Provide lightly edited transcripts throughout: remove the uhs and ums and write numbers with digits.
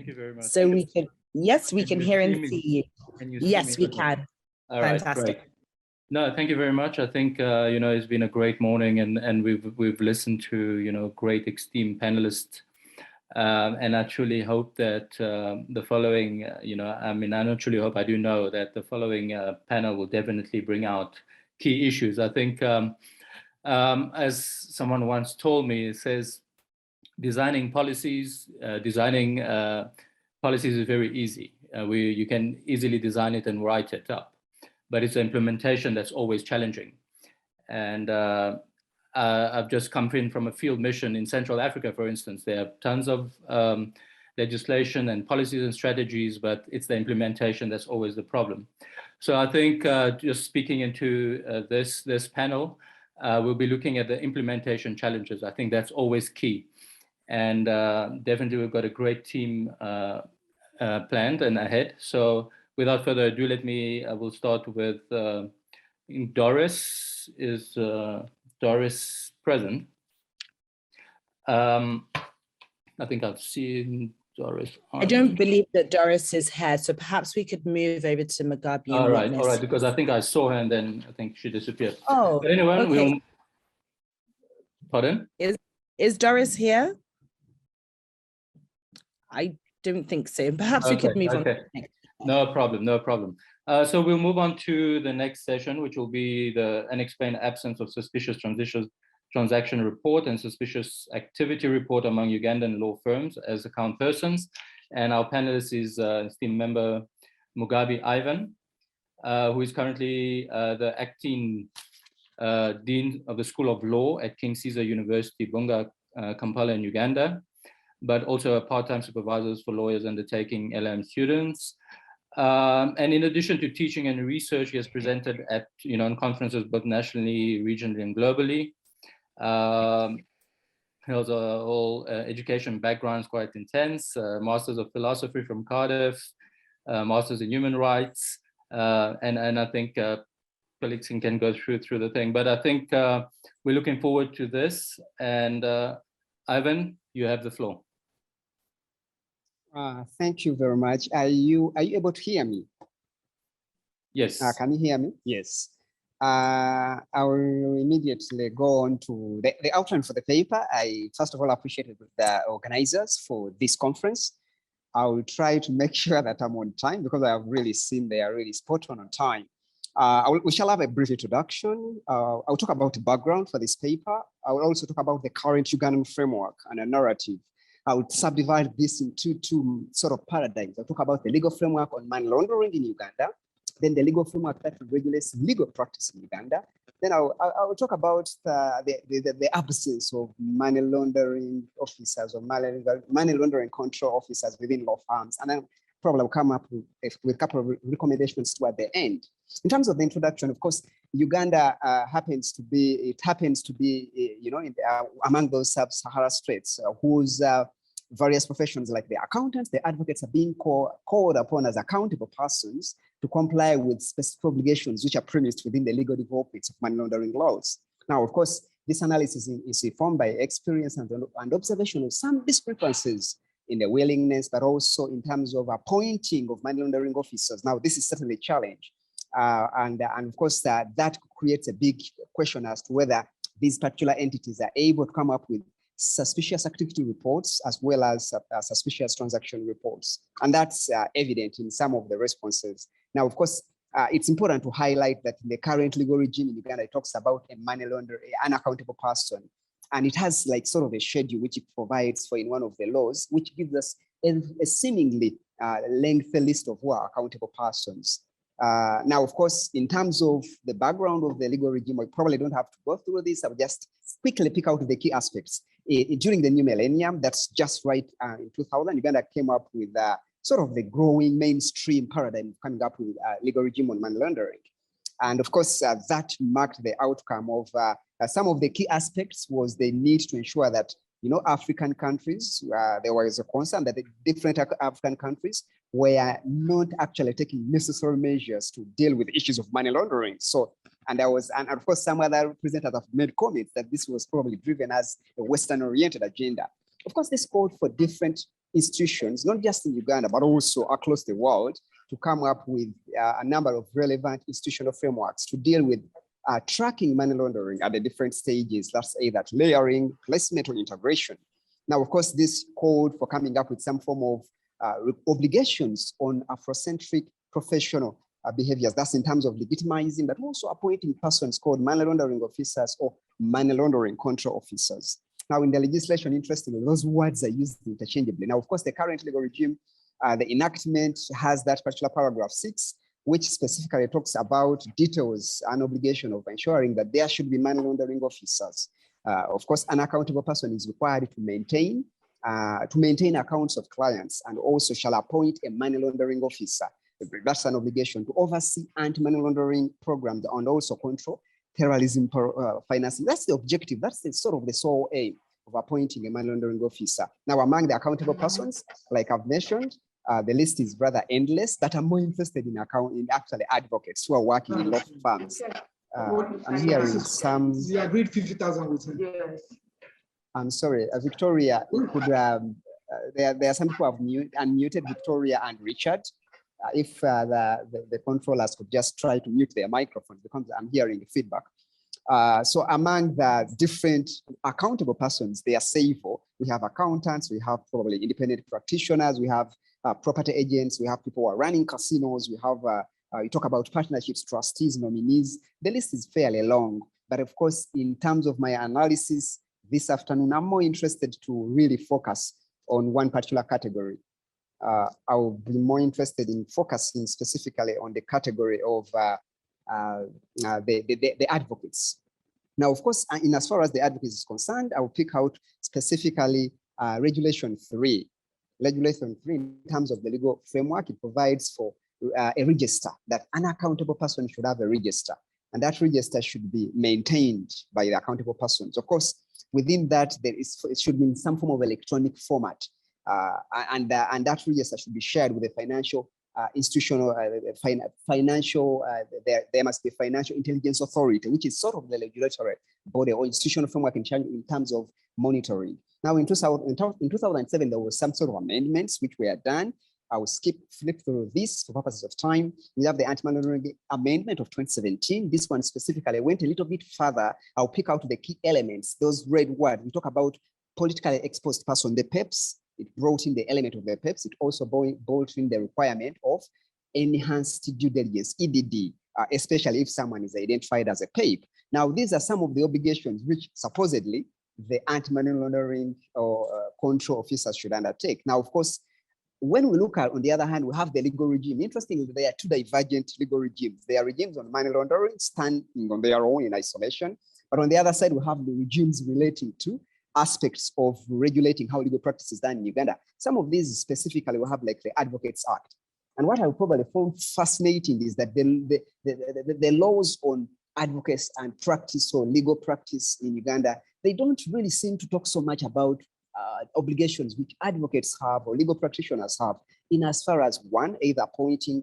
Thank you very much. So we can, yes, we can hear and see you. Can you Yes, see me? we can. All right, Fantastic. great. No, thank you very much. I think, it's been a great morning, and we've listened to, great esteemed panelists. And I truly hope that the following, I not truly hope, I do know that the following panel will definitely bring out key issues. I think, as someone once told me, it says, designing policies is very easy. You can easily design it and write it up, but it's the implementation that's always challenging. And I've just come in from a field mission in Central Africa, for instance. There are tons of legislation and policies and strategies, but it's the implementation that's always the problem. So I think just speaking into this panel, we'll be looking at the implementation challenges. I think that's always key. And definitely we've got a great team planned and ahead. So without further ado, I will start with Doris. Is Doris present? I think I've seen Doris. I don't believe that Doris is here, so perhaps we could move over to Mugabi. All right, because I think I saw her and then I think she disappeared. Oh, but anyway, okay. Pardon? Is Doris here? I don't think so. Perhaps we could move on. No problem. So we'll move on to the next session, which will be the unexplained absence of suspicious transaction report and suspicious activity report among Ugandan law firms as account persons. And our panelist is esteemed member Mugabi Ivan, who is currently the acting Dean of the School of Law at King Caesar University, Bunga, Kampala in Uganda, but also a part-time supervisor for lawyers undertaking LM students. And in addition to teaching and research, he has presented at on conferences both nationally, regionally, and globally. He has a whole education background is quite intense. Masters of Philosophy from Cardiff, Masters in Human Rights, and I think colleagues can go through the thing. But I think we're looking forward to this. And Ivan, you have the floor. Thank you very much. Are you able to hear me? Yes. Can you hear me? Yes. I will immediately go on to the outline for the paper. I first of all appreciated the organizers for this conference. I will try to make sure that I'm on time because I have really seen they are really spot on time. We shall have a brief introduction. I'll talk about the background for this paper. I will also talk about the current Ugandan framework and a narrative. I would subdivide this into two sort of paradigms. I'll talk about the legal framework on money laundering in Uganda, then the legal framework that regulates legal practice in Uganda. Then I will talk about the absence of money laundering officers or money laundering control officers within law firms. And then probably I'll come up with a couple of recommendations toward the end. In terms of the introduction, of course, Uganda happens to be among those sub-Sahara states whose various professions like the accountants, the advocates are being called upon as accountable persons to comply with specific obligations which are premised within the legal developments of money laundering laws. Now, of course, this analysis is informed by experience and observation of some discrepancies in the willingness, but also in terms of appointing of money laundering officers. Now, this is certainly a challenge. And of course, that creates a big question as to whether these particular entities are able to come up with suspicious activity reports as well as suspicious transaction reports. And that's evident in some of the responses. Now, of course, it's important to highlight that in the current legal regime in Uganda, it talks about a money launderer, an unaccountable person. And it has like sort of a schedule which it provides for in one of the laws, which gives us a seemingly lengthy list of who are accountable persons. Now, of course, in terms of the background of the legal regime, I probably don't have to go through this. I'll just quickly pick out the key aspects. During the new millennium, that's just right in 2000, Uganda came up with sort of the growing mainstream paradigm coming up with legal regime on money laundering. And of course, that marked the outcome of some of the key aspects was the need to ensure that, African countries, there was a concern that the different African countries were not actually taking necessary measures to deal with issues of money laundering. So, and of course, some other representatives have made comments that this was probably driven as a Western-oriented agenda. Of course, this called for different institutions, not just in Uganda, but also across the world, to come up with a number of relevant institutional frameworks to deal with tracking money laundering at the different stages. That's either layering, placement, or integration. Now, of course, this called for coming up with some form of obligations on Afrocentric professional behaviors. That's in terms of legitimizing, but also appointing persons called money laundering officers or money laundering control officers. Now, in the legislation, interestingly, those words are used interchangeably. Now, of course, the current legal regime, the enactment has that particular paragraph 6, which specifically talks about details and obligation of ensuring that there should be money laundering officers. Of course, an accountable person is required to maintain accounts of clients, and also shall appoint a money laundering officer. That's an obligation to oversee anti-money laundering programs and also control terrorism financing. That's the objective. That's the sort of the sole aim of appointing a money laundering officer. Now, among the accountable persons, like I've mentioned, the list is rather endless, but I'm more interested in actually advocates who are working in law firms. I'm hearing some. We agreed 50,000 with him. Yes. I'm sorry, Victoria. Could there are some people who have unmuted Victoria and Richard. If the controllers could just try to mute their microphones, because I'm hearing feedback. So among the different accountable persons, they are Ceasor. We have accountants, we have probably independent practitioners, we have property agents, we have people who are running casinos, we have, we talk about partnerships, trustees, nominees. The list is fairly long, but of course, in terms of my analysis this afternoon, I'm more interested to really focus on one particular category. I will be more interested in focusing specifically on the category of the advocates. Now, of course, in as far as the advocates is concerned, I will pick out specifically Regulation 3. Regulation 3, in terms of the legal framework, it provides for a register, that an accountable person should have a register, and that register should be maintained by the accountable persons. Of course, within that, it should be in some form of electronic format, and that register should be shared with the financial institutional, there must be a financial intelligence authority, which is sort of the regulatory body or institutional framework in terms of monitoring. Now, in 2007, there was some sort of amendments which were done. I will flip through this for purposes of time. We have the anti-money laundering amendment of 2017. This one specifically went a little bit further. I'll pick out the key elements, those red words. We talk about politically exposed person, the PEPs. It brought in the element of the PEPs. It also brought in the requirement of enhanced due diligence, EDD, especially if someone is identified as a PEP. Now, these are some of the obligations which supposedly the anti-money laundering or control officers should undertake. Now, of course, when we look at, on the other hand, we have the legal regime. Interestingly, there are two divergent legal regimes. There are regimes on money laundering standing on their own in isolation. But on the other side, we have the regimes relating to aspects of regulating how legal practice is done in Uganda. Some of these specifically will have like the Advocates Act. And what I probably found fascinating is that the laws on advocates and practice or legal practice in Uganda, they don't really seem to talk so much about obligations which advocates have or legal practitioners have, in as far as one, either appointing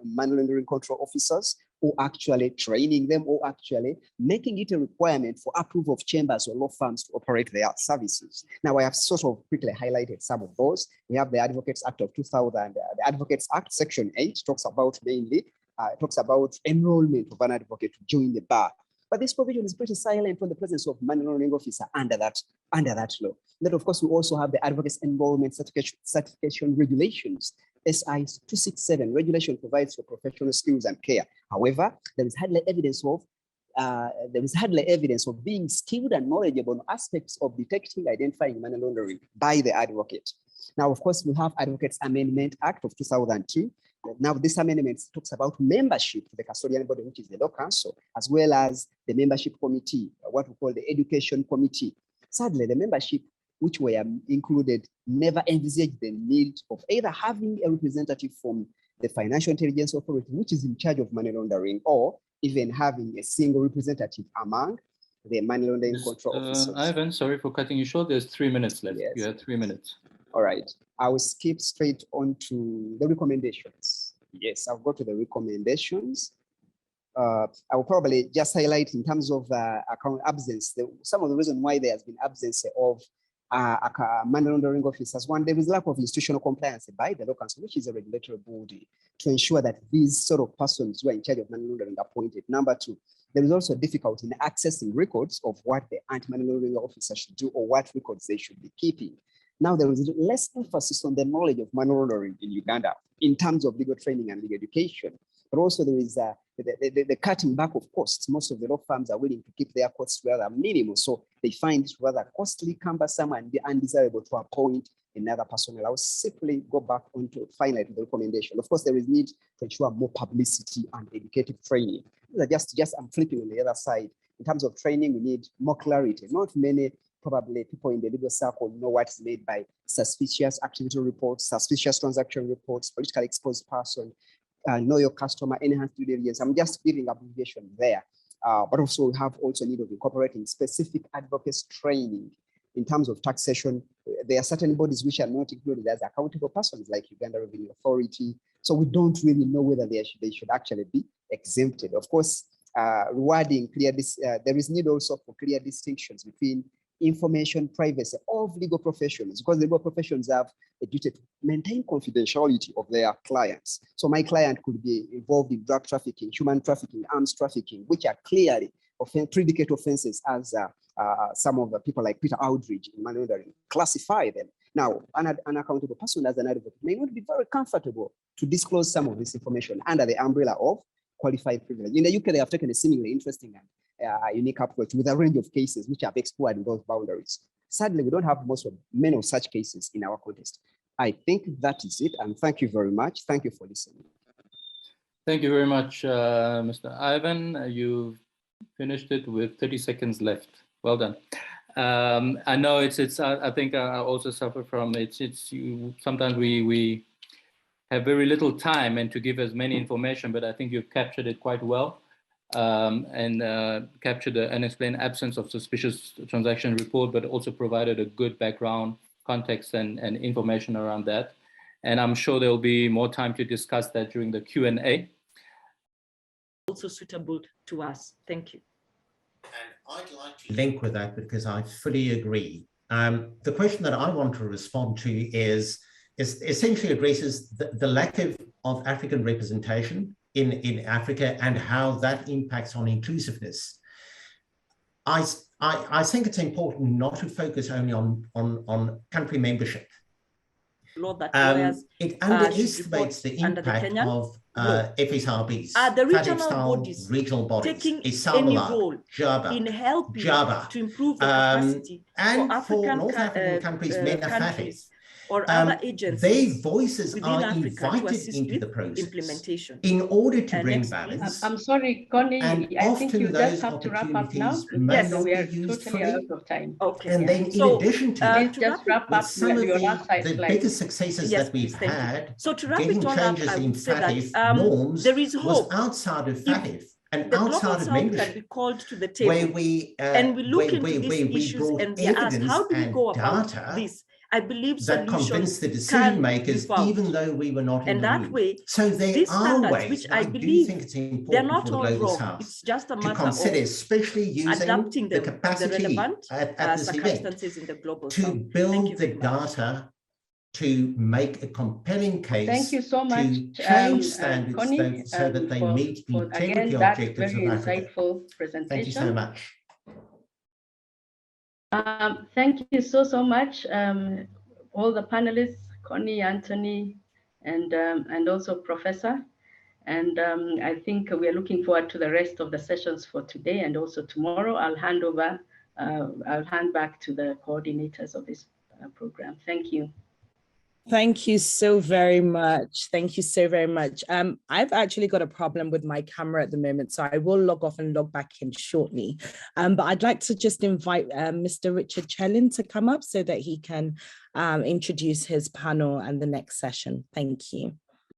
money laundering control officers, or actually training them, or actually making it a requirement for approval of chambers or law firms to operate their services. Now, I have sort of quickly highlighted some of those. We have the Advocates Act of 2000. The Advocates Act, Section 8, talks about mainly, talks about enrollment of an advocate to join the bar. But this provision is pretty silent on the presence of money laundering officer under that law. Then, of course, we also have the Advocates Enrollment Certification Regulations. SI 267 regulation provides for professional skills and care. However, there is hardly evidence of being skilled and knowledgeable on aspects of detecting, identifying money laundering by the advocate. Now, of course, we have Advocates Amendment Act of 2002. Now, this amendment talks about membership to the custodian body, which is the Law Council, as well as the membership committee, what we call the Education Committee. Sadly, the membership which were included never envisaged the need of either having a representative from the Financial Intelligence Authority, which is in charge of money laundering, or even having a single representative among the money laundering control officers. Ivan, sorry for cutting you short. There's 3 minutes left. Yes. You have 3 minutes. All right. I will skip straight on to the recommendations. Yes, I'll go to the recommendations. I will probably just highlight in terms of account absence, some of the reason why there has been absence of money laundering officers. One, there is lack of institutional compliance by the Law Council, which is a regulatory body, to ensure that these sort of persons who are in charge of money laundering are appointed. Number two, there is also difficulty in accessing records of what the anti-money laundering officer should do or what records they should be keeping. Now, there is less emphasis on the knowledge of money laundering in Uganda in terms of legal training and legal education, but also there is the cutting back of costs. Most of the law firms are willing to keep their costs rather minimal, so they find it rather costly, cumbersome, and undesirable to appoint another personnel. I will simply go back onto finally to the recommendation. Of course, there is need to ensure more publicity and educative training. I'm flipping on the other side. In terms of training, we need more clarity. Not many probably people in the legal circle know what is made by suspicious activity reports, suspicious transaction reports, politically exposed person, know your customer, enhanced due diligence. I'm just giving abbreviation there. But also we have also need of incorporating specific advocacy training in terms of taxation. There are certain bodies which are not included as accountable persons, like Uganda Revenue Authority. So we don't really know whether they should actually be exempted. Of course, rewarding clear, there is need also for clear distinctions between information privacy of legal professions, because legal professions have a duty to maintain confidentiality of their clients. So my client could be involved in drug trafficking, human trafficking, arms trafficking, which are clearly predicate offenses, as some of the people like Peter Aldridge in money laundering classify them. Now, an unaccountable person as an advocate may not be very comfortable to disclose some of this information under the umbrella of qualified privilege. In the UK, they have taken a seemingly interesting and unique approach with a range of cases which have explored those boundaries. Sadly, we don't have many of such cases in our context. I think that is it, and thank you very much. Thank you for listening. Thank you very much, Mr. Ivan. You've finished it with 30 seconds left. Well done. I know I think I also suffer from sometimes we have very little time and to give as many information, but I think you've captured it quite well. And captured the unexplained absence of suspicious transaction report, but also provided a good background, context, and information around that. And I'm sure there will be more time to discuss that during the Q&A. Also suitable to us. Thank you. And I'd like to link with that because I fully agree. The question that I want to respond to is essentially addresses the lack of African representation in Africa and how that impacts on inclusiveness. I think it's important not to focus only on country membership. It underestimates the impact of FSRBs, the regional bodies taking any role in helping to improve the capacity and for North African countries, countries or other agencies, their voices are Africa invited into the process implementation in order to bring balance. I'm sorry, Connie, and I think you just have to wrap up now. Yes, we are totally out of time. Okay. And then in addition to that, just wrap up some of your last slide. the biggest successes that we've had, so to wrap getting it all changes up, I in would say FATF that, norms there is was hope. outside of FATF and the outside of membership. Can be called to the table, where we and we look into these issues and we ask, how do we go about this? I believe that convinced the decision makers, even though we were not in the room. Way, so there are ways, which I believe do think it's important they're not for the all Global wrong. South It's just a matter to consider, of especially using adapting the capacity relevant at this circumstances event in the Global to South. build the data to make a compelling case. Thank you so much, to change standards Connie, so that they meet the integrity again, objectives very of Africa. Insightful presentation. Thank you so much. Thank you so much, all the panelists, Connie, Anthony, and also Professor. And I think we are looking forward to the rest of the sessions for today and also tomorrow. I'll hand back to the coordinators of this program. Thank you. Thank you so very much. Thank you so very much. I've actually got a problem with my camera at the moment, so I will log off and log back in shortly. But I'd like to just invite Mr. Richard Chellin to come up so that he can introduce his panel and the next session. Thank you.